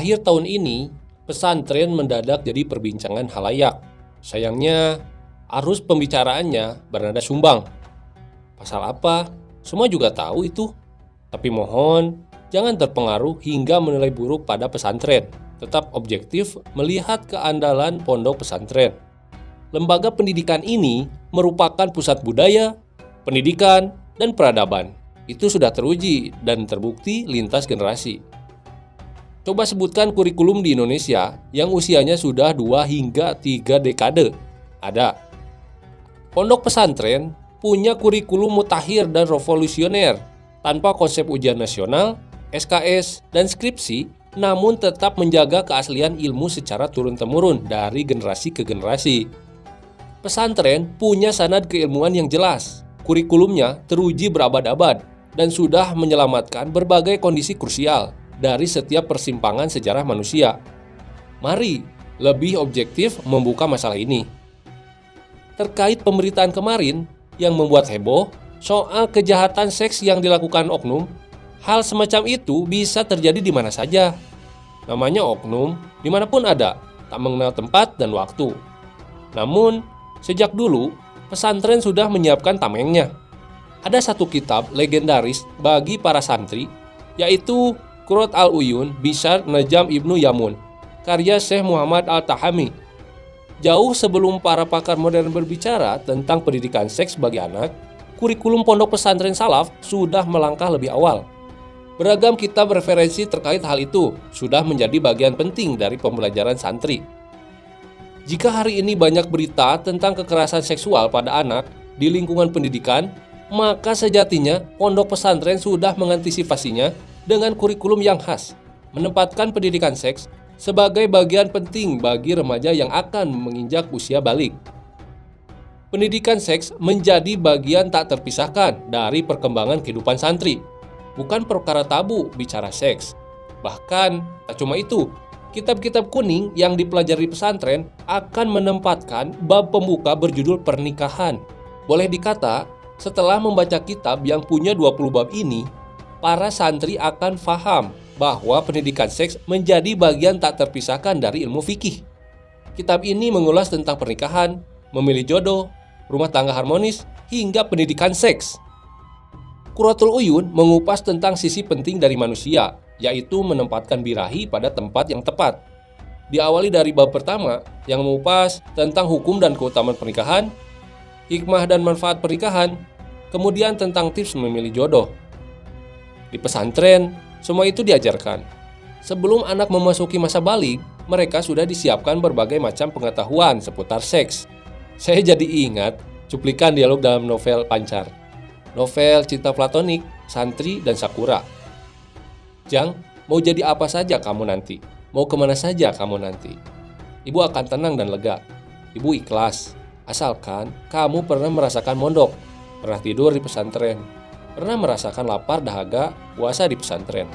Akhir tahun ini, pesantren mendadak jadi perbincangan halayak. Sayangnya, arus pembicaraannya bernada sumbang. Pasal apa? Semua juga tahu itu. Tapi mohon, jangan terpengaruh hingga menilai buruk pada pesantren. Tetap objektif melihat keandalan pondok pesantren. Lembaga pendidikan ini merupakan pusat budaya, pendidikan, dan peradaban. Itu sudah teruji dan terbukti lintas generasi. Coba sebutkan kurikulum di Indonesia yang usianya sudah 2 hingga 3 dekade. Ada. Pondok pesantren punya kurikulum mutakhir dan revolusioner tanpa konsep ujian nasional, SKS, dan skripsi, namun tetap menjaga keaslian ilmu secara turun-temurun dari generasi ke generasi. Pesantren punya sanad keilmuan yang jelas. Kurikulumnya teruji berabad-abad dan sudah menyelamatkan berbagai kondisi krusial dari setiap persimpangan sejarah manusia. Mari lebih objektif membuka masalah ini. Terkait pemberitaan kemarin yang membuat heboh soal kejahatan seks yang dilakukan oknum, hal semacam itu bisa terjadi di mana saja. Namanya oknum, dimanapun ada, tak mengenal tempat dan waktu. Namun, sejak dulu, pesantren sudah menyiapkan tamengnya. Ada satu kitab legendaris bagi para santri, yaitu Qurrat al-Uyun Bisyar Najam Ibnu Yamun, karya Syekh Muhammad Al-Tahami. Jauh sebelum para pakar modern berbicara tentang pendidikan seks bagi anak, kurikulum pondok pesantren salaf sudah melangkah lebih awal. Beragam kitab referensi terkait hal itu sudah menjadi bagian penting dari pembelajaran santri. Jika hari ini banyak berita tentang kekerasan seksual pada anak di lingkungan pendidikan, maka sejatinya pondok pesantren sudah mengantisipasinya dengan kurikulum yang khas, menempatkan pendidikan seks sebagai bagian penting bagi remaja yang akan menginjak usia balik. Pendidikan seks menjadi bagian tak terpisahkan dari perkembangan kehidupan santri. Bukan perkara tabu bicara seks. Bahkan, tak cuma itu, kitab-kitab kuning yang dipelajari pesantren akan menempatkan bab pembuka berjudul pernikahan. Boleh dikata, setelah membaca kitab yang punya 20 bab ini, para santri akan faham bahwa pendidikan seks menjadi bagian tak terpisahkan dari ilmu fikih. Kitab ini mengulas tentang pernikahan, memilih jodoh, rumah tangga harmonis, hingga pendidikan seks. Qurratul Uyun mengupas tentang sisi penting dari manusia, yaitu menempatkan birahi pada tempat yang tepat. Diawali dari bab pertama yang mengupas tentang hukum dan keutamaan pernikahan, hikmah dan manfaat pernikahan, kemudian tentang tips memilih jodoh. Di pesantren, semua itu diajarkan. Sebelum anak memasuki masa balik, mereka sudah disiapkan berbagai macam pengetahuan seputar seks. Saya jadi ingat cuplikan dialog dalam novel Pancar, novel cinta platonik, Santri dan Sakura. Jang, mau jadi apa saja kamu nanti? Mau kemana saja kamu nanti? Ibu akan tenang dan lega. Ibu ikhlas, asalkan kamu pernah merasakan mondok, pernah tidur di pesantren, pernah merasakan lapar dahaga puasa di pesantren.